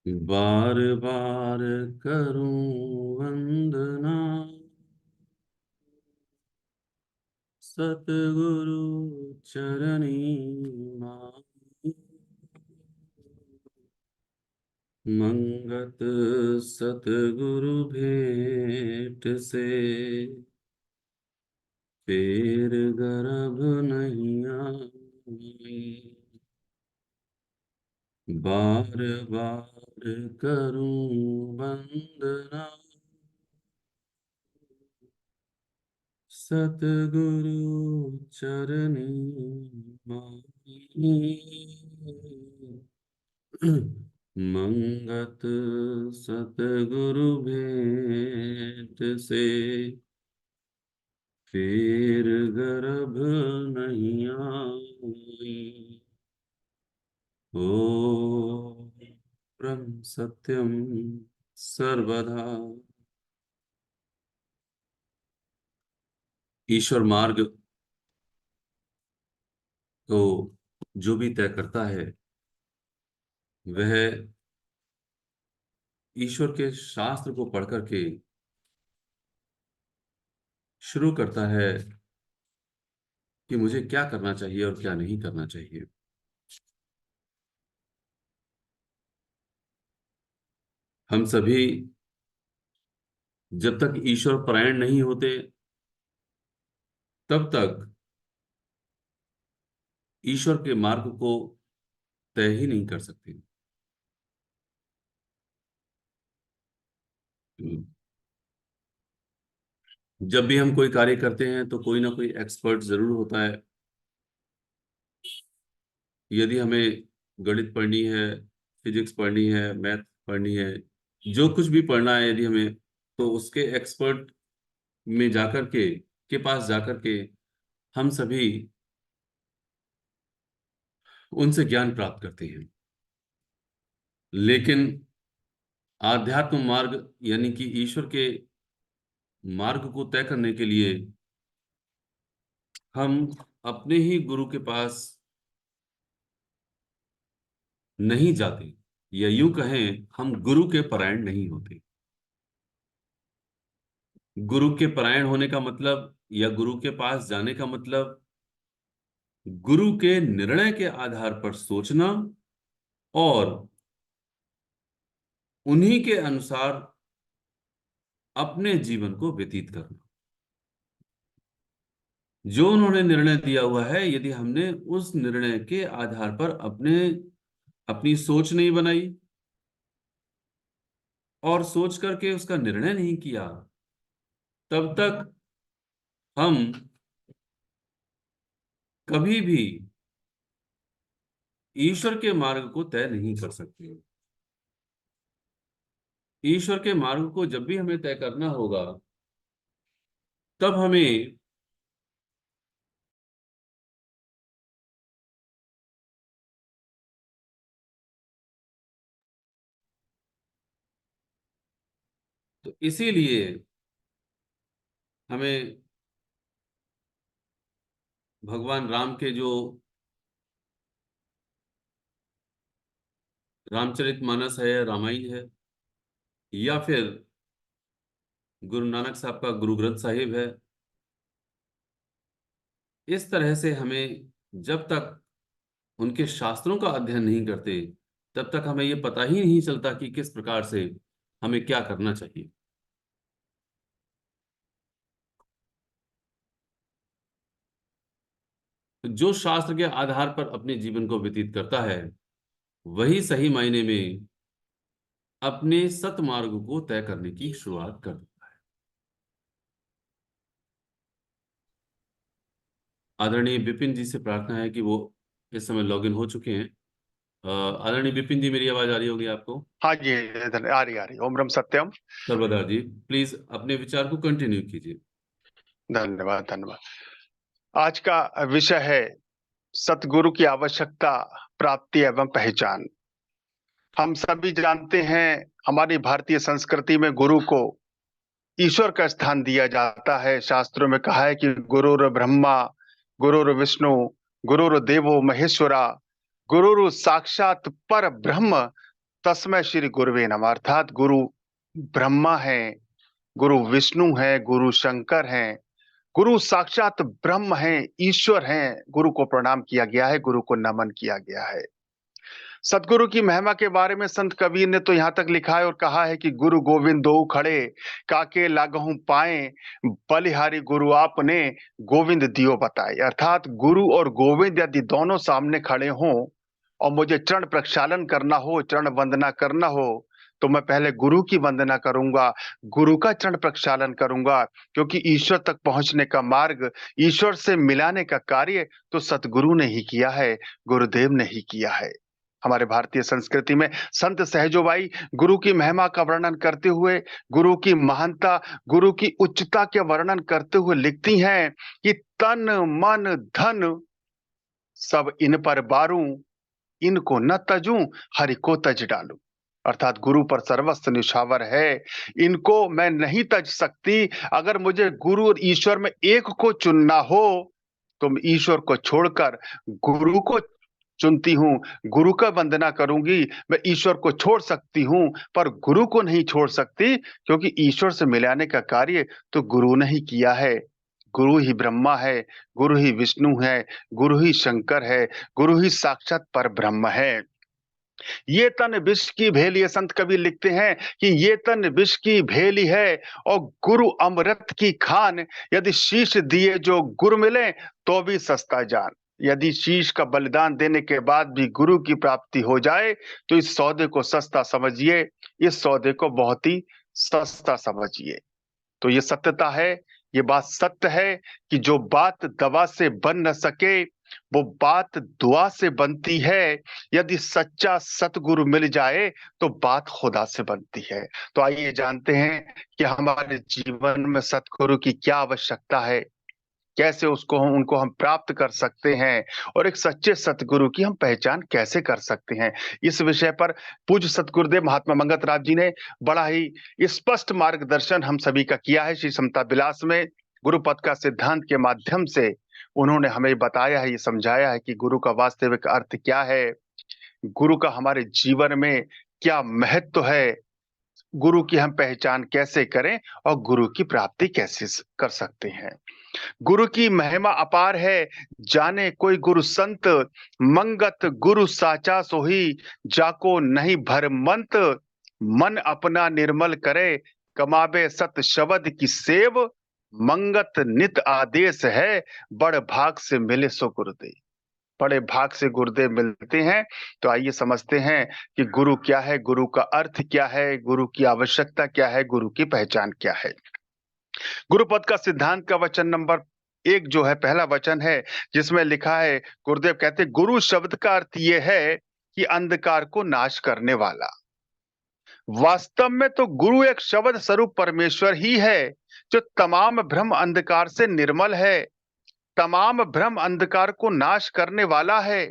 बार बार करूं वंदना सतगुरु चरणी माई। मंगत सतगुरु भेंट से फेर गर्भ नहीं आई। बार बार करूं वंदना सतगुरु चरणी माई। मंगत सतगुरु भेंट से फिर गर्भ नहीं आई। ओ ब्रह्म सत्यम सर्वदा। ईश्वर मार्ग को जो भी तय करता है वह ईश्वर के शास्त्र को पढ़ करके शुरू करता है कि मुझे क्या करना चाहिए और क्या नहीं करना चाहिए। हम सभी जब तक ईश्वर परायण नहीं होते तब तक ईश्वर के मार्ग को तय ही नहीं कर सकते। जब भी हम कोई कार्य करते हैं तो कोई ना कोई एक्सपर्ट जरूर होता है। यदि हमें गणित पढ़नी है, फिजिक्स पढ़नी है, मैथ पढ़नी है, जो कुछ भी पढ़ना है यदि हमें, तो उसके एक्सपर्ट में जाकर के पास जाकर के हम सभी उनसे ज्ञान प्राप्त करते हैं। लेकिन आध्यात्म मार्ग यानी कि ईश्वर के मार्ग को तय करने के लिए हम अपने ही गुरु के पास नहीं जाते, या यूं कहें हम गुरु के परायण नहीं होते। गुरु के परायण होने का मतलब या गुरु के पास जाने का मतलब गुरु के निर्णय के आधार पर सोचना और उन्हीं के अनुसार अपने जीवन को व्यतीत करना। जो उन्होंने निर्णय दिया हुआ है, यदि हमने उस निर्णय के आधार पर अपनी सोच नहीं बनाई और सोच करके उसका निर्णय नहीं किया, तब तक हम कभी भी ईश्वर के मार्ग को तय नहीं कर सकते। ईश्वर के मार्ग को जब भी हमें तय करना होगा, तब हमें तो इसीलिए हमें भगवान राम के जो रामचरितमानस है, रामायण है, या फिर गुरु नानक साहब का गुरु ग्रंथ साहिब है, इस तरह से हमें जब तक उनके शास्त्रों का अध्ययन नहीं करते तब तक हमें ये पता ही नहीं चलता कि किस प्रकार से हमें क्या करना चाहिए। तो जो शास्त्र के आधार पर अपने जीवन को व्यतीत करता है वही सही मायने में अपने सतमार्ग को तय करने की शुरुआत कर देता है। आदरणीय विपिन जी से प्रार्थना है कि वो इस समय लॉगिन हो चुके हैं। आदरणीय विपिन जी, मेरी आवाज आ रही होगी आपको? हाँ जी, आ रही ओम ब्रह्म सत्यम। सर्वदा जी, प्लीज अपने विचार को कंटिन्यू कीजिए। धन्यवाद धन्यवाद। आज का विषय है सतगुरु की आवश्यकता, प्राप्ति एवं पहचान। हम सभी जानते हैं हमारी भारतीय संस्कृति में गुरु को ईश्वर का स्थान दिया जाता है। शास्त्रों में कहा है कि गुरुर ब्रह्मा, गुरुर विष्णु, गुरुर देवो महेश्वरा, गुरुर साक्षात पर ब्रह्म तस्मै श्री गुरुवे नमः। अर्थात गुरु ब्रह्मा है, गुरु विष्णु है, गुरु शंकर हैं, गुरु साक्षात ब्रह्म हैं, ईश्वर हैं। गुरु को प्रणाम किया गया है, गुरु को नमन किया गया है। सतगुरु की महिमा के बारे में संत कबीर ने तो यहाँ तक लिखा है और कहा है कि गुरु गोविंद दो खड़े, काके लागहु पाए, बलिहारी गुरु आपने, गोविंद दियो बताए। अर्थात गुरु और गोविंद यदि दोनों सामने खड़े हों और मुझे चरण प्रक्षालन करना हो, चरण वंदना करना हो, तो मैं पहले गुरु की वंदना करूंगा, गुरु का चरण प्रक्षालन करूंगा, क्योंकि ईश्वर तक पहुंचने का मार्ग, ईश्वर से मिलाने का कार्य तो सतगुरु ने ही किया है, गुरुदेव ने ही किया है। हमारे भारतीय संस्कृति में संत सहजोबाई गुरु की महिमा का वर्णन करते हुए, गुरु की महानता, गुरु की उच्चता के वर्णन करते हुए लिखती हैं कि तन मन धन सब इन पर बारूं, इनको न तजूं, हरि को तज डालूं। अर्थात गुरु पर सर्वस्व निछावर है, इनको मैं नहीं तज सकती। अगर मुझे गुरु और ईश्वर में एक को चुनना हो तो मैं ईश्वर को छोड़कर गुरु को चुनती हूँ, गुरु का वंदना करूंगी। मैं ईश्वर को छोड़ सकती हूँ पर गुरु को नहीं छोड़ सकती, क्योंकि ईश्वर से मिलाने का कार्य तो गुरु ने ही किया है। गुरु ही ब्रह्मा है, गुरु ही विष्णु है, गुरु ही शंकर है, गुरु ही साक्षात पर ब्रह्म है। ये तन विष की भेली, संत कबीर लिखते हैं कि ये तन विष की भेली है और गुरु अमृत की खान, यदि शीश दिए जो गुरु मिले तो भी सस्ता जान। यदि शीश का बलिदान देने के बाद भी गुरु की प्राप्ति हो जाए तो इस सौदे को सस्ता समझिए, इस सौदे को बहुत ही सस्ता समझिए। तो ये सत्यता है, ये बात सत्य है कि जो बात दवा से बन न सके वो बात दुआ से बनती है। यदि सच्चा सतगुरु मिल जाए तो बात खुदा से बनती है। तो आइए जानते हैं कि हमारे जीवन में सतगुरु की क्या आवश्यकता है, कैसे उनको हम प्राप्त कर सकते हैं और एक सच्चे सतगुरु की हम पहचान कैसे कर सकते हैं। इस विषय पर पूज्य सतगुरुदेव महात्मा मंगत राज जी ने बड़ा ही स्पष्ट मार्गदर्शन हम सभी का किया है। श्री समता विलास में गुरु पद का सिद्धांत के माध्यम से उन्होंने हमें बताया है, ये समझाया है कि गुरु का वास्तविक अर्थ क्या है, गुरु का हमारे जीवन में क्या महत्व है, गुरु की हम पहचान कैसे करें और गुरु की प्राप्ति कैसे कर सकते हैं। गुरु की महिमा अपार है, जाने कोई गुरु संत, मंगत गुरु साचा सोही, जाको नहीं भरमंत, मन अपना निर्मल करे, कमावे सत शब्द की सेव, मंगत नित आदेश है, बड़ भाग से मिले सो गुरुदेव। बड़े भाग से गुरुदेव मिलते हैं। तो आइए समझते हैं कि गुरु क्या है, गुरु का अर्थ क्या है, गुरु की आवश्यकता क्या है, गुरु की पहचान क्या है। गुरु पद का सिद्धांत का वचन नंबर 1 जो है, पहला वचन है जिसमें लिखा है, गुरुदेव कहते गुरु शब्द का अर्थ यह है कि अंधकार को नाश करने वाला। वास्तव में तो गुरु एक शब्द स्वरूप परमेश्वर ही है जो तमाम भ्रम अंधकार से निर्मल है, तमाम भ्रम अंधकार को नाश करने वाला है।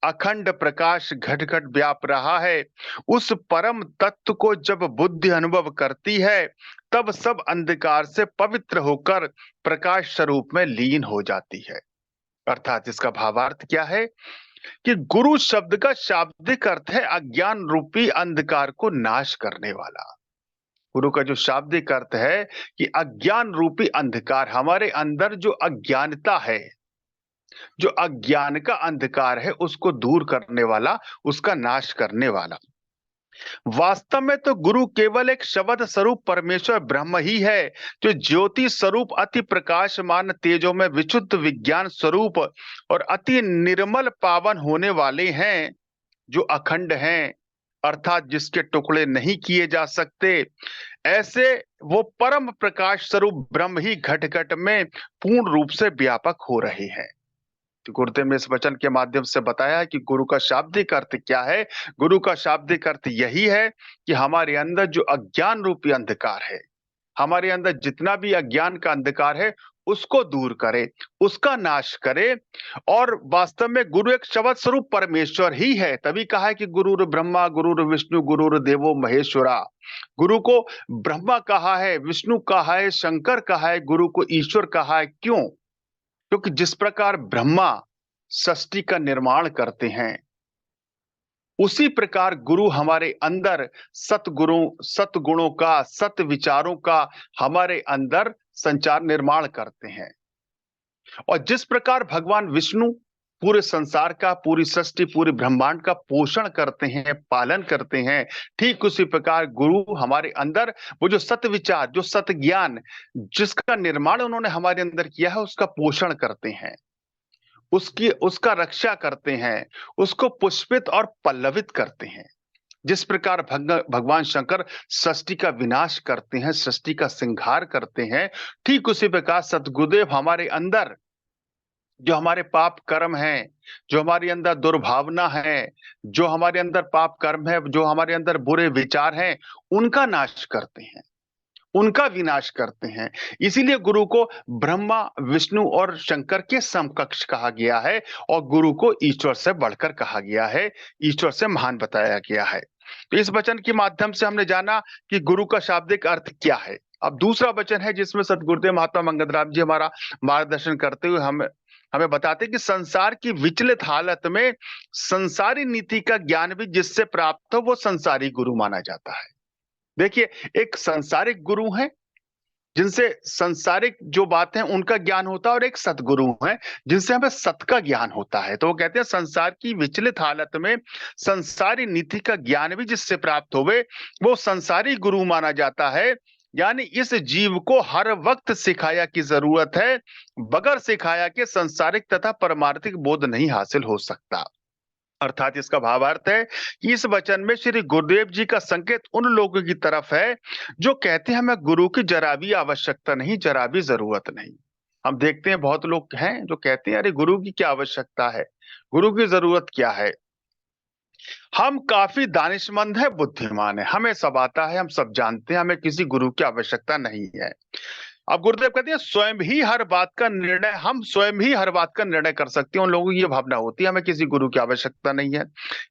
अखंड प्रकाश घट घट व्याप रहा है। उस परम तत्व को जब बुद्धि अनुभव करती है तब सब अंधकार से पवित्र होकर प्रकाश स्वरूप में लीन हो जाती है। अर्थात इसका भावार्थ क्या है कि गुरु शब्द का शाब्दिक अर्थ है अज्ञान रूपी अंधकार को नाश करने वाला। गुरु का जो शाब्दिक अर्थ है कि अज्ञान रूपी अंधकार, हमारे अंदर जो अज्ञानता है, जो अज्ञान का अंधकार है, उसको दूर करने वाला, उसका नाश करने वाला। वास्तव में तो गुरु केवल एक शब्द स्वरूप परमेश्वर ब्रह्म ही है जो ज्योति स्वरूप अति प्रकाशमान तेजों में विशुद्ध विज्ञान स्वरूप और अति निर्मल पावन होने वाले हैं, जो अखंड हैं, अर्थात जिसके टुकड़े नहीं किए जा सकते। ऐसे वो परम प्रकाश स्वरूप ब्रह्म ही घट घट में पूर्ण रूप से व्यापक हो रहे हैं। तो गुरुदेव ने इस वचन के माध्यम से बताया कि गुरु का शाब्दिक अर्थ क्या है। गुरु का शाब्दिक अर्थ यही है कि हमारे अंदर जो अज्ञान रूपी अंधकार है, हमारे अंदर जितना भी अज्ञान का अंधकार है, उसको दूर करे, उसका नाश करे। और वास्तव में गुरु एक शब्द स्वरूप परमेश्वर ही है। तभी कहा है कि गुरुर ब्रह्मा गुरुर विष्णु गुरुर देवो महेश्वरा। गुरु को ब्रह्मा कहा है, विष्णु कहा है, शंकर कहा है, गुरु को ईश्वर कहा है। क्यों? क्योंकि जिस प्रकार ब्रह्मा सृष्टि का निर्माण करते हैं, उसी प्रकार गुरु हमारे अंदर सतगुणों का, सत विचारों का हमारे अंदर संचार निर्माण करते हैं। और जिस प्रकार भगवान विष्णु पूरे संसार का, पूरी सृष्टि, पूरे ब्रह्मांड का पोषण करते हैं, पालन करते हैं, ठीक उसी प्रकार गुरु हमारे अंदर वो जो सत विचार, जो सत ज्ञान जिसका निर्माण उन्होंने हमारे अंदर किया है, उसका पोषण करते हैं, उसका रक्षा करते हैं, उसको पुष्पित और पल्लवित करते हैं। जिस प्रकार भगवान शंकर सृष्टि का विनाश करते हैं, सृष्टि का संहार करते हैं, ठीक उसी प्रकार सतगुरुदेव हमारे अंदर जो हमारे पाप कर्म हैं, जो हमारे अंदर दुर्भावना है, जो हमारे अंदर पाप कर्म है, जो हमारे अंदर बुरे विचार हैं, उनका नाश करते हैं, उनका विनाश करते हैं। इसीलिए गुरु को ब्रह्मा, विष्णु और शंकर के समकक्ष कहा गया है और गुरु को ईश्वर से बढ़कर कहा गया है, ईश्वर से महान बताया गया है। तो इस वचन के माध्यम से हमने जाना कि गुरु का शाब्दिक अर्थ क्या है। अब दूसरा वचन है जिसमें सतगुरुदेव महात्मा मंगल राम जी हमारा मार्गदर्शन करते हुए हमें बताते हैं कि संसार की विचलित हालत में संसारी नीति का ज्ञान भी जिससे प्राप्त हो वो संसारी गुरु माना जाता है। देखिए, एक संसारिक गुरु है जिनसे संसारिक जो बातें हैं उनका ज्ञान होता है, और एक सतगुरु है जिनसे हमें सत का ज्ञान होता है। तो वो कहते हैं संसार की विचलित हालत में संसारी नीति का ज्ञान भी जिससे प्राप्त होवे वो संसारी गुरु माना जाता है। यानी इस जीव को हर वक्त सिखाया की जरूरत है, बगैर सिखाया के संसारिक तथा परमार्थिक बोध नहीं हासिल हो सकता। अर्थात इसका भावार्थ है कि इस वचन में श्री गुरुदेव जी का संकेत उन लोगों की तरफ है जो कहते हैं हमें गुरु की जरा भी आवश्यकता नहीं, जरा भी जरूरत नहीं। हम देखते हैं बहुत लोग हैं जो कहते हैं अरे गुरु की क्या आवश्यकता है, गुरु की जरूरत क्या है। हम काफी दानिशमंद है, बुद्धिमान है, हमें सब आता है, हम सब जानते हैं, हमें किसी गुरु की आवश्यकता नहीं है। अब गुरुदेव कहते हैं स्वयं ही हर बात का निर्णय, हम स्वयं ही हर बात का निर्णय कर सकते हैं। उन लोगों की ये भावना होती है हमें किसी गुरु की आवश्यकता नहीं है,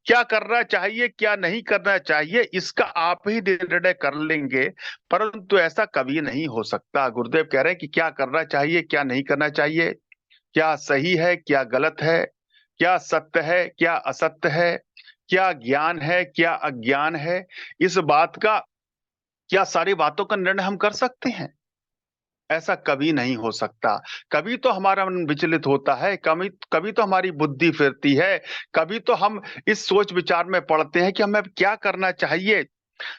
क्या करना चाहिए क्या नहीं करना चाहिए इसका आप ही निर्णय कर लेंगे, परंतु ऐसा कभी नहीं हो सकता। गुरुदेव कह रहे हैं कि क्या करना चाहिए क्या नहीं करना चाहिए, क्या सही है क्या गलत है, क्या सत्य है क्या असत्य है, क्या ज्ञान है क्या अज्ञान है, इस बात का, क्या सारी बातों का निर्णय हम कर सकते हैं? ऐसा कभी नहीं हो सकता। कभी तो हमारा मन विचलित होता है, कभी कभी तो हमारी बुद्धि फिरती है, कभी तो हम इस सोच विचार में पड़ते हैं कि हमें क्या करना चाहिए।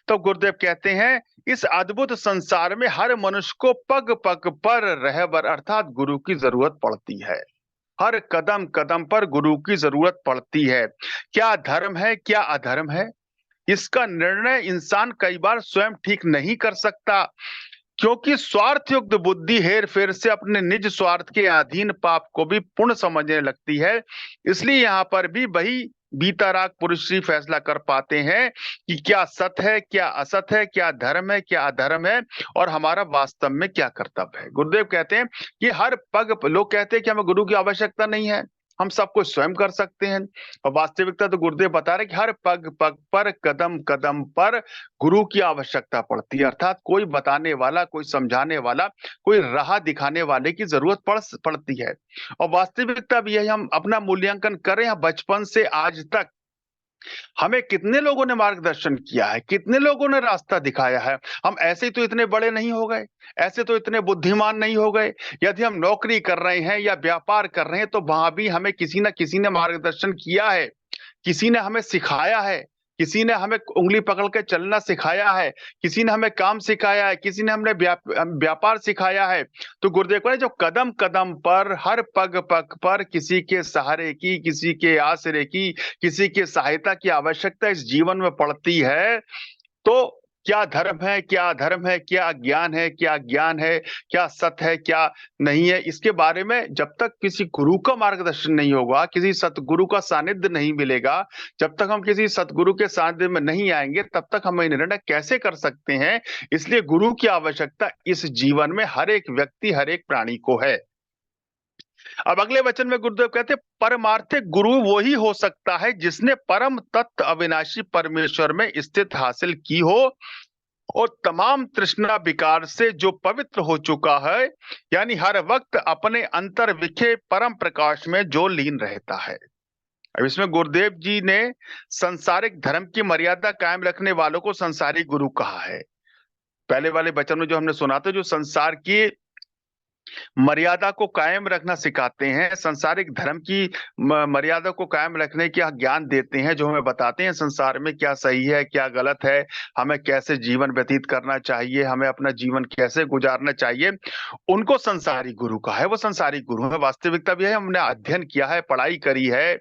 तो गुरुदेव कहते हैं इस अद्भुत संसार में हर मनुष्य को पग पग पर रहबर अर्थात गुरु की जरूरत पड़ती है। हर कदम कदम पर गुरु की जरूरत पड़ती है। क्या धर्म है क्या अधर्म है, इसका निर्णय इंसान कई बार स्वयं ठीक नहीं कर सकता, क्योंकि स्वार्थ युक्त बुद्धि हेर फेर से अपने निज स्वार्थ के अधीन पाप को भी पुण्य समझने लगती है। इसलिए यहाँ पर भी वही बीतराग पुरुष ही फैसला कर पाते हैं कि क्या सत है क्या असत है, क्या धर्म है क्या अधर्म है, और हमारा वास्तव में क्या कर्तव्य है। गुरुदेव कहते हैं कि हर पग, लोग कहते हैं कि हमें गुरु की आवश्यकता नहीं है, हम सब कुछ स्वयं कर सकते हैं, और वास्तविकता तो गुरुदेव बता रहे कि हर पग पग पर, कदम कदम पर गुरु की आवश्यकता पड़ती है। अर्थात कोई बताने वाला, कोई समझाने वाला, कोई राह दिखाने वाले की जरूरत पड़ती है। और वास्तविकता भी यही, हम अपना मूल्यांकन करें, बचपन से आज तक हमें कितने लोगों ने मार्गदर्शन किया है, कितने लोगों ने रास्ता दिखाया है। हम ऐसे ही तो इतने बड़े नहीं हो गए, ऐसे तो इतने बुद्धिमान नहीं हो गए। यदि हम नौकरी कर रहे हैं या व्यापार कर रहे हैं तो वहां भी हमें किसी ना किसी ने मार्गदर्शन किया है, किसी ने हमें सिखाया है, किसी ने हमें उंगली पकड़ के चलना सिखाया है, किसी ने हमें काम सिखाया है, किसी ने हमने व्यापार सिखाया है। तो गुरुदेव ने जो कदम कदम पर, हर पग पग पर किसी के सहारे की, किसी के आसरे की, किसी की सहायता की आवश्यकता इस जीवन में पड़ती है। तो क्या धर्म है क्या अधर्म है, क्या ज्ञान है क्या ज्ञान है, क्या सत्य है क्या नहीं है, इसके बारे में जब तक किसी गुरु का मार्गदर्शन नहीं होगा, किसी सतगुरु का सानिध्य नहीं मिलेगा, जब तक हम किसी सतगुरु के सानिध्य में नहीं आएंगे तब तक हम निर्णय कैसे कर सकते हैं। इसलिए गुरु की आवश्यकता इस जीवन में हर एक व्यक्ति, हर एक प्राणी को है। अब अगले वचन में गुरुदेव कहते हैं परमार्थिक गुरु वही हो सकता है जिसने परम तत्व अविनाशी परमेश्वर में स्थित हासिल की हो और तमाम तृष्णा विकार से जो पवित्र हो चुका है, यानी हर वक्त अपने अंतर विखे परम प्रकाश में जो लीन रहता है। अब इसमें गुरुदेव जी ने संसारिक धर्म की मर्यादा कायम रखने वालों को संसारी गुरु कहा है। पहले वाले वचन में जो हमने सुना था, जो संसार की मर्यादा को कायम रखना सिखाते हैं, संसारिक धर्म की मर्यादा को कायम रखने का ज्ञान देते हैं, जो हमें बताते हैं संसार में क्या सही है क्या गलत है, हमें कैसे जीवन व्यतीत करना चाहिए, हमें अपना जीवन कैसे गुजारना चाहिए, उनको संसारी गुरु कहा है। वो संसारी गुरु है। वास्तविकता भी है, हमने अध्ययन किया है, पढ़ाई करी है,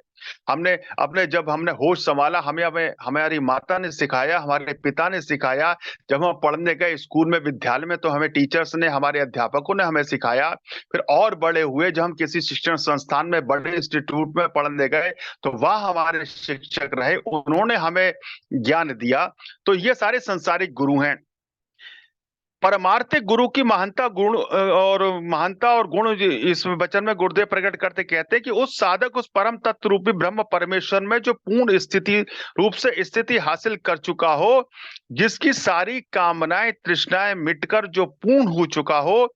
हमने अपने जब हमने होश संभाला, हमें हमें हमारी माता ने सिखाया, हमारे पिता ने सिखाया, जब हम पढ़ने गए स्कूल में, विद्यालय में, तो हमें टीचर्स ने, हमारे अध्यापकों ने हमें सिखाया। फिर और बड़े हुए, जब हम किसी शिक्षण संस्थान में, बड़े इंस्टीट्यूट में पढ़ने गए, तो वह हमारे शिक्षक रहे, उन्होंने हमें ज्ञान दिया। तो ये सारे संसारिक गुरु हैं। परमार्थिक गुरु की महानता और गुण इस वचन में गुरुदेव प्रकट करते कहते हैं कि उस साधक उस परम तत्व रूपी ब्रह्म परमेश्वर में जो पूर्ण स्थिति रूप से स्थिति हासिल कर चुका हो, जिसकी सारी कामनाएं तृष्णाएं मिटकर जो पूर्ण हो चुका हो,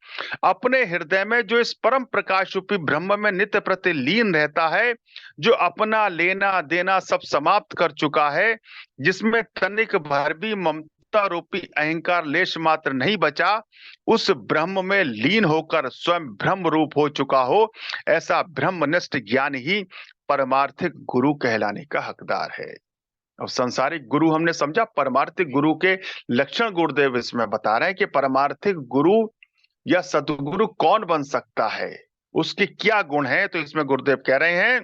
अपने हृदय में जो इस परम प्रकाश रूपी ब्रह्म में नित्य प्रति लीन रहता है, जो अपना लेना देना सब समाप्त कर चुका है, जिसमें तनिक भर भी ममता रूपी अहंकार लेश मात्र नहीं बचा, उस ब्रह्म में लीन होकर स्वयं ब्रह्म रूप हो चुका हो, ऐसा ब्रह्मनिष्ठ ज्ञान ही परमार्थिक गुरु कहलाने का हकदार है। अब संसारिक गुरु हमने समझा, परमार्थिक गुरु के लक्षण गुरुदेव इसमें बता रहे हैं कि परमार्थिक गुरु या सदगुरु कौन बन सकता है, उसके क्या गुण है। तो इसमें गुरुदेव कह रहे हैं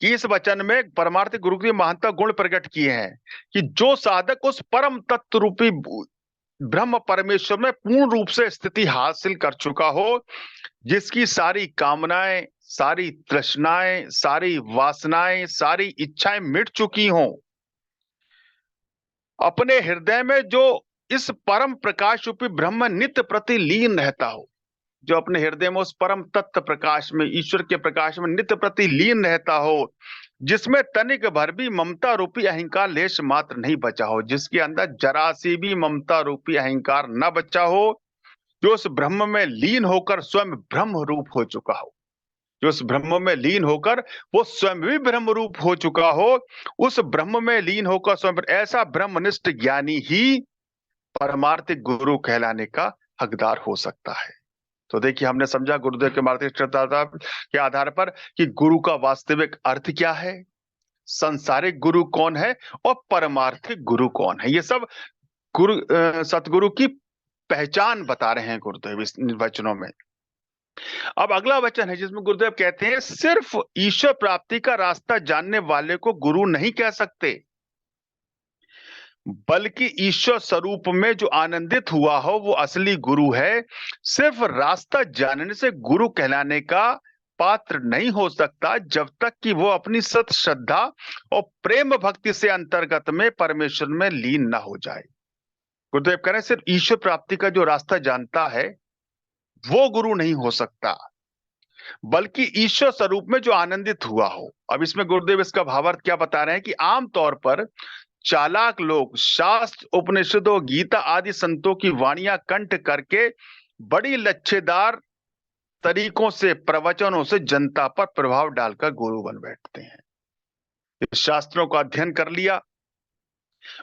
कि इस वचन में परमार्थिक गुरु की महानता गुण प्रकट किए हैं कि जो साधक उस परम तत्व रूपी ब्रह्म परमेश्वर में पूर्ण रूप से स्थिति हासिल कर चुका हो, जिसकी सारी कामनाएं, सारी तृष्णाएं, सारी वासनाएं, सारी इच्छाएं मिट चुकी हों, अपने हृदय में जो इस परम प्रकाश रूपी ब्रह्म नित्य प्रति लीन रहता हो, जो अपने हृदय में उस परम तत्व प्रकाश में, ईश्वर के प्रकाश में नित्य प्रति लीन रहता हो, जिसमें तनिक भर भी ममता रूपी अहंकार लेश मात्र नहीं बचा हो, जिसके अंदर जरा सी भी ममता रूपी अहंकार न बचा हो, जो उस ब्रह्म में लीन होकर स्वयं ब्रह्म रूप हो चुका हो, जो उस ब्रह्म में लीन होकर वो स्वयं भी ब्रह्म रूप हो चुका हो, उस ब्रह्म में लीन होकर स्वयं, ऐसा ब्रह्मनिष्ठ ज्ञानी ही परमार्थिक गुरु कहलाने का हकदार हो सकता है। तो देखिए, हमने समझा गुरुदेव के मार्गदर्शन के आधार पर कि गुरु का वास्तविक अर्थ क्या है, संसारिक गुरु कौन है और परमार्थिक गुरु कौन है। ये सब सतगुरु की पहचान बता रहे हैं गुरुदेव इस वचनों में। अब अगला वचन है जिसमें गुरुदेव कहते हैं, सिर्फ ईश्वर प्राप्ति का रास्ता जानने वाले को गुरु नहीं कह सकते, बल्कि ईश्वर स्वरूप में जो आनंदित हुआ हो वो असली गुरु है। सिर्फ रास्ता जानने से गुरु कहलाने का पात्र नहीं हो सकता जब तक कि वो अपनी सत श्रद्धा और प्रेम भक्ति से अंतर्गत में परमेश्वर में लीन ना हो जाए। गुरुदेव कह रहे हैं, सिर्फ ईश्वर प्राप्ति का जो रास्ता जानता है वो गुरु नहीं हो सकता, बल्कि ईश्वर स्वरूप में जो आनंदित हुआ हो। अब इसमें गुरुदेव इसका भावार्थ क्या बता रहे हैं कि आमतौर पर चालाक लोग शास्त्र, उपनिषदों, गीता आदि संतों की वाणियां कंठ करके बड़ी लच्छेदार तरीकों से, प्रवचनों से जनता पर प्रभाव डालकर गुरु बन बैठते हैं। इस शास्त्रों का अध्ययन कर लिया,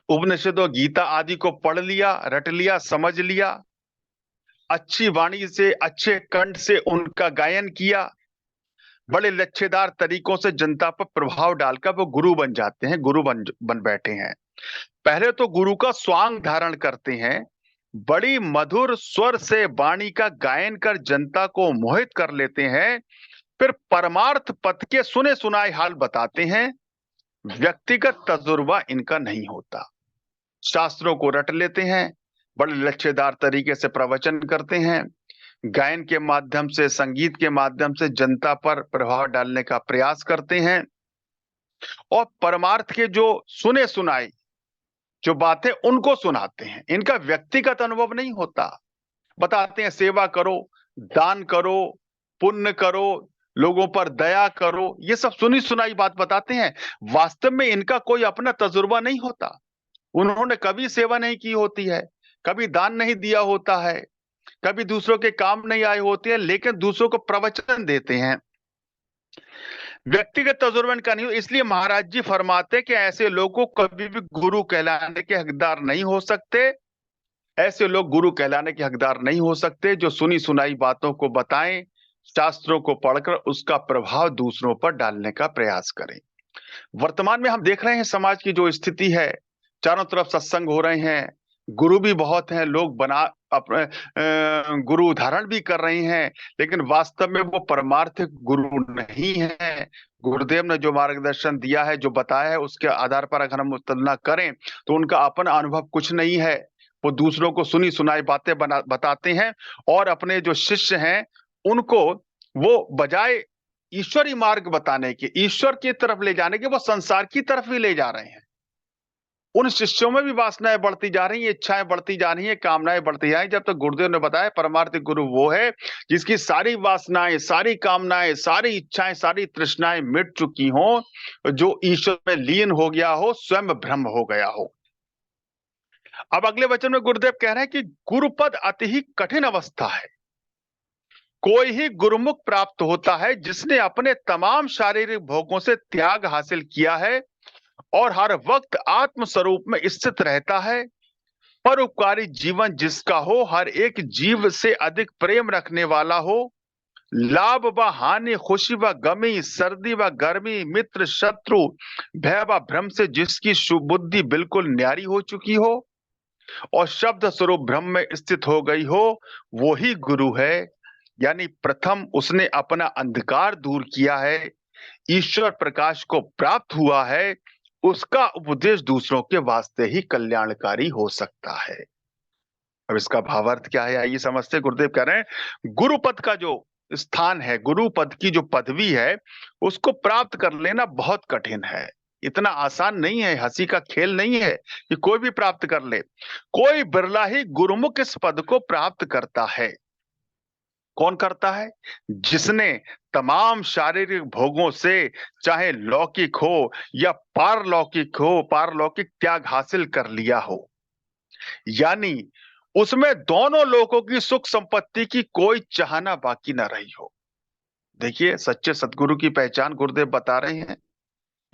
उपनिषदों, गीता आदि को पढ़ लिया, रट लिया, समझ लिया, अच्छी वाणी से, अच्छे कंठ से उनका गायन किया, बड़े लच्छेदार तरीकों से जनता पर प्रभाव डालकर वो गुरु बन जाते हैं, गुरु बन बैठे हैं। पहले तो गुरु का स्वांग धारण करते हैं, बड़ी मधुर स्वर से वाणी का गायन कर जनता को मोहित कर लेते हैं, फिर परमार्थ पथ के सुने सुनाए हाल बताते हैं। व्यक्तिगत तजुर्बा इनका नहीं होता, शास्त्रों को रट लेते हैं, बड़े लच्छेदार तरीके से प्रवचन करते हैं, गायन के माध्यम से, संगीत के माध्यम से जनता पर प्रभाव डालने का प्रयास करते हैं, और परमार्थ के जो सुने सुनाई जो बातें उनको सुनाते हैं। इनका व्यक्तिगत अनुभव नहीं होता। बताते हैं सेवा करो, दान करो, पुण्य करो, लोगों पर दया करो, ये सब सुनी सुनाई बात बताते हैं। वास्तव में इनका कोई अपना तजुर्बा नहीं होता, उन्होंने कभी सेवा नहीं की होती है, कभी दान नहीं दिया होता है, कभी दूसरों के काम नहीं आए होते हैं, लेकिन दूसरों को प्रवचन देते हैं। व्यक्तिगत तजुर्बे का नहीं हो। इसलिए महाराज जी फरमाते कि ऐसे लोगों को कभी भी गुरु कहलाने के हकदार नहीं हो सकते। ऐसे लोग गुरु कहलाने के हकदार नहीं हो सकते जो सुनी सुनाई बातों को बताएं, शास्त्रों को पढ़कर उसका प्रभाव दूसरों पर डालने का प्रयास करें। वर्तमान में हम देख रहे हैं समाज की जो स्थिति है, चारों तरफ सत्संग हो रहे हैं, गुरु भी बहुत हैं, लोग बना अपने गुरु धारण भी कर रहे हैं, लेकिन वास्तव में वो परमार्थिक गुरु नहीं है। गुरुदेव ने जो मार्गदर्शन दिया है, जो बताया है, उसके आधार पर अगर हम तुलना करें तो उनका अपना अनुभव कुछ नहीं है। वो दूसरों को सुनी सुनाई बातें बताते हैं और अपने जो शिष्य हैं उनको वो बजाय ईश्वरी मार्ग बताने के, ईश्वर की तरफ ले जाने के, वो संसार की तरफ ही ले जा रहे हैं। उन शिष्यों में भी वासनाएं बढ़ती जा रही हैं, इच्छाएं बढ़ती जा रही हैं, कामनाएं बढ़ती जा रही हैं। जब तक गुरुदेव ने बताया परमार्थिक गुरु वो है जिसकी सारी वासनाएं, सारी कामनाएं, सारी इच्छाएं, सारी तृष्णाएं मिट चुकी हों, जो ईश्वर में लीन हो गया हो, स्वयं ब्रह्म हो गया हो। अब अगले वचन में गुरुदेव कह रहे हैं कि गुरुपद अति ही कठिन अवस्था है। कोई ही गुरुमुख प्राप्त होता है जिसने अपने तमाम शारीरिक भोगों से त्याग हासिल किया है और हर वक्त आत्म स्वरूप में स्थित रहता है। परोपकारी जीवन जिसका हो, हर एक जीव से अधिक प्रेम रखने वाला हो, लाभ व हानि, खुशी व गमी, सर्दी व गर्मी, मित्र शत्रु, भय व भ्रम से जिसकी बुद्धि बिल्कुल न्यारी हो चुकी हो और शब्द स्वरूप ब्रह्म में स्थित हो गई हो, वो ही गुरु है। यानी प्रथम उसने अपना अंधकार दूर किया है, ईश्वर प्रकाश को प्राप्त हुआ है, उसका उपदेश दूसरों के वास्ते ही कल्याणकारी हो सकता है। अब इसका भावार्थ क्या है, आइए समझते। गुरुदेव कह रहे हैं गुरु पद का जो स्थान है, गुरु पद की जो पदवी है, उसको प्राप्त कर लेना बहुत कठिन है। इतना आसान नहीं है, हंसी का खेल नहीं है कि कोई भी प्राप्त कर ले। कोई बिरला ही गुरुमुख इस पद को प्राप्त करता है। कौन करता है? जिसने तमाम शारीरिक भोगों से, चाहे लौकिक हो या पारलौकिक हो, पारलौकिक त्याग हासिल कर लिया हो। यानी उसमें दोनों लोगों की सुख संपत्ति की कोई चाहना बाकी ना रही हो। देखिए, सच्चे सदगुरु की पहचान गुरुदेव बता रहे हैं।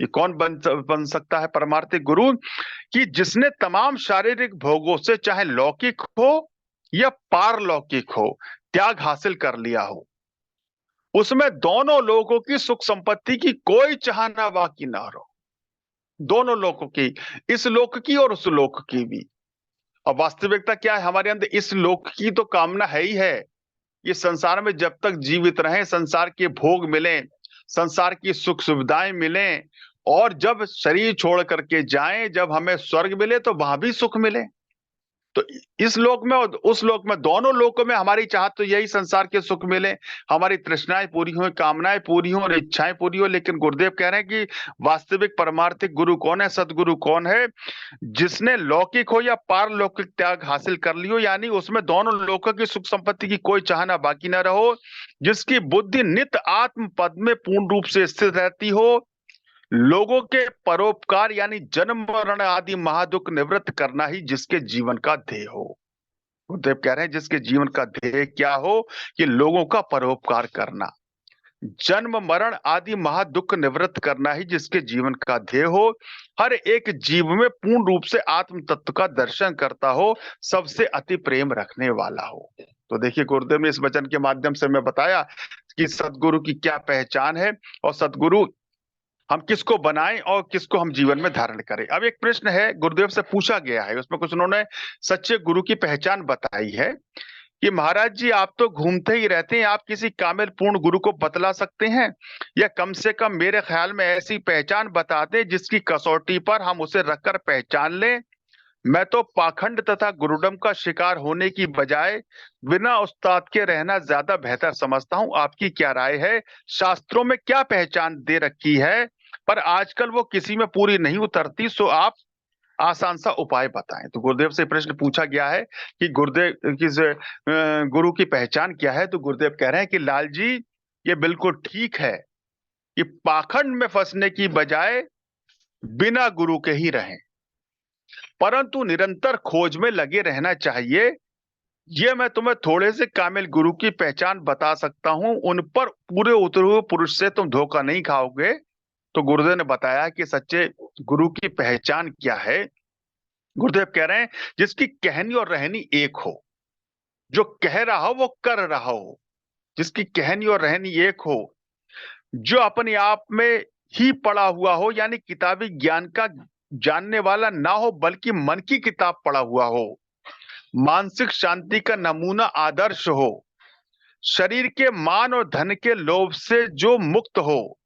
ये कौन बन सकता है परमार्थिक गुरु? कि जिसने तमाम शारीरिक भोगों से, चाहे लौकिक हो या पारलौकिक हो, त्याग हासिल कर लिया हो। उसमें दोनों लोगों की सुख संपत्ति की कोई चाहना बाकी ना रहो। दोनों लोगों की, इस लोक की और उस लोक की भी। और वास्तविकता क्या है, हमारे अंदर इस लोक की तो कामना है ही है। ये संसार में जब तक जीवित रहें, संसार के भोग मिलें, संसार की सुख सुविधाएं मिलें, और जब शरीर छोड़ करके जाएं, जब हमें स्वर्ग मिले तो वहां भी सुख मिले। तो इस लोक में और उस लोक में, दोनों लोकों में हमारी चाहत तो यही, संसार के सुख मिले, हमारी तृष्णाएं पूरी हो, कामनाएं पूरी हो और इच्छाएं पूरी हो। लेकिन गुरुदेव कह रहे हैं कि वास्तविक परमार्थिक गुरु कौन है, सदगुरु कौन है? जिसने लौकिक हो या पारलौकिक त्याग हासिल कर लियो, यानी उसमें दोनों लोकों की सुख संपत्ति की कोई चाहना बाकी ना रहो, जिसकी बुद्धि नित्य आत्म पद में पूर्ण रूप से स्थित रहती हो, लोगों के परोपकार यानी जन्म मरण आदि महादुख निवृत्त करना ही जिसके जीवन का ध्येय हो। गुरुदेव कह रहे हैं जिसके जीवन का ध्येय क्या हो? कि लोगों का परोपकार करना, जन्म मरण आदि महादुख निवृत्त करना ही जिसके जीवन का ध्येय हो, हर एक जीव में पूर्ण रूप से आत्म तत्व का दर्शन करता हो, सबसे अति प्रेम रखने वाला हो। तो देखिए, गुरुदेव ने इस वचन के माध्यम से मैं बताया कि सदगुरु की क्या पहचान है और सदगुरु हम किसको बनाएं और किसको हम जीवन में धारण करें। अब एक प्रश्न है, गुरुदेव से पूछा गया है, उसमें कुछ उन्होंने सच्चे गुरु की पहचान बताई है कि महाराज जी, आप तो घूमते ही रहते हैं, आप किसी कामिल पूर्ण गुरु को बतला सकते हैं, या कम से कम मेरे ख्याल में ऐसी पहचान बता दें जिसकी कसौटी पर हम उसे रखकर पहचान लें। मैं तो पाखंड तथा गुरुडम का शिकार होने की बजाय बिना उस्ताद के रहना ज्यादा बेहतर समझता हूं। आपकी क्या राय है? शास्त्रों में क्या पहचान दे रखी है, पर आजकल वो किसी में पूरी नहीं उतरती, सो आप आसान सा उपाय बताएं। तो गुरुदेव से प्रश्न पूछा गया है कि गुरुदेव गुरु की पहचान क्या है। तो गुरुदेव कह रहे हैं कि लाल जी, ये बिल्कुल ठीक है कि पाखंड में फंसने की बजाय बिना गुरु के ही रहें, परंतु निरंतर खोज में लगे रहना चाहिए। ये मैं तुम्हें थोड़े से कामिल गुरु की पहचान बता सकता हूं, उन पर पूरे उतरे हुए पुरुष से तुम धोखा नहीं खाओगे। तो गुरुदेव ने बताया कि सच्चे गुरु की पहचान क्या है। गुरुदेव कह रहे हैं, जिसकी कहनी और रहनी एक हो, जो कह रहा हो वो कर रहा हो, जिसकी कहनी और रहनी एक हो, जो अपने आप में ही पढ़ा हुआ हो, यानी किताबी ज्ञान का जानने वाला ना हो, बल्कि मन की किताब पढ़ा हुआ हो, मानसिक शांति का नमूना आदर्श हो, शरीर के मान और धन के लोभ से जो मुक्त हो,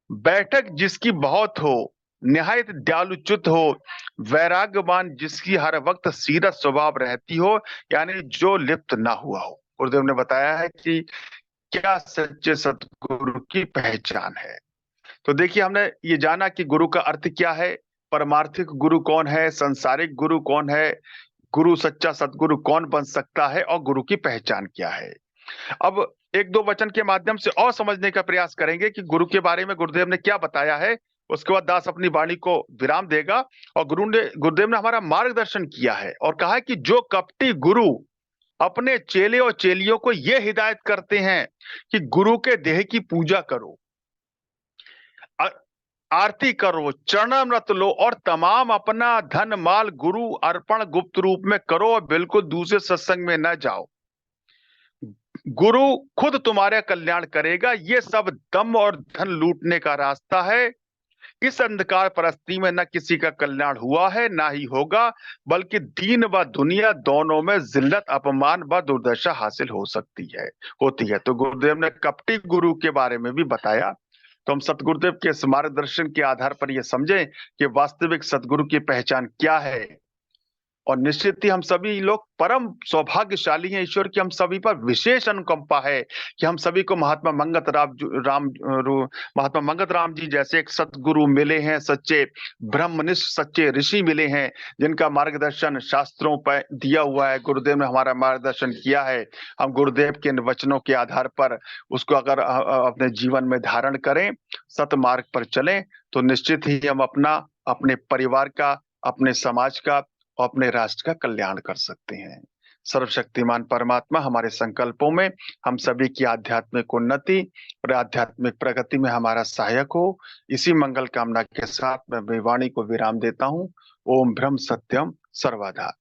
बैठक जिसकी बहुत हो, निहायत दयालुचित हो, वैराग्यवान जिसकी हर वक्त सीरत स्वभाव रहती हो, यानी जो लिप्त ना हुआ हो। गुरुदेव ने बताया है कि क्या सच्चे सतगुरु की पहचान है। तो देखिए, हमने ये जाना कि गुरु का अर्थ क्या है, परमार्थिक गुरु कौन है, संसारिक गुरु कौन है, गुरु सच्चा सतगुरु कौन बन सकता है, और गुरु की पहचान क्या है। अब एक दो वचन के माध्यम से और समझने का प्रयास करेंगे कि गुरु के बारे में गुरुदेव ने क्या बताया है। उसके बाद दास अपनी वाणी को विराम देगा। और गुरुदेव ने हमारा मार्गदर्शन किया है और कहा है कि जो कपटी गुरु अपने चेले और चेलियों को यह हिदायत करते हैं कि गुरु के देह की पूजा करो, आरती करो, चरणामृत लो और तमाम अपना धन माल गुरु अर्पण गुप्त रूप में करो और बिल्कुल दूसरे सत्संग में न जाओ, गुरु खुद तुम्हारा कल्याण करेगा, ये सब दम और धन लूटने का रास्ता है। इस अंधकार परस्ती में न किसी का कल्याण हुआ है ना ही होगा, बल्कि दीन व दुनिया दोनों में जिल्लत, अपमान व दुर्दशा हासिल हो सकती है, होती है। तो गुरुदेव ने कपटी गुरु के बारे में भी बताया। तो हम सतगुरुदेव के इस मार्गदर्शन के आधार पर यह समझें कि वास्तविक सतगुरु की पहचान क्या है। और निश्चित ही हम सभी लोग परम सौभाग्यशाली हैं, ईश्वर की हम सभी पर विशेष अनुकंपा है कि हम सभी को महात्मा मंगत राम जी जैसे एक सतगुरु मिले हैं, सच्चे ब्रह्मनिष्ठ सच्चे ऋषि मिले हैं, जिनका मार्गदर्शन शास्त्रों पर दिया हुआ है। गुरुदेव ने हमारा मार्गदर्शन किया है। हम गुरुदेव के इन वचनों के आधार पर उसको अगर अपने जीवन में धारण करें, सतमार्ग पर चलें, तो निश्चित ही हम अपने परिवार का, अपने समाज का और अपने राष्ट्र का कल्याण कर सकते हैं। सर्वशक्तिमान परमात्मा हमारे संकल्पों में हम सभी की आध्यात्मिक उन्नति और आध्यात्मिक प्रगति में हमारा सहायक हो। इसी मंगल कामना के साथ मैं अपनी वाणी को विराम देता हूँ। ओम ब्रह्म सत्यम सर्वदा।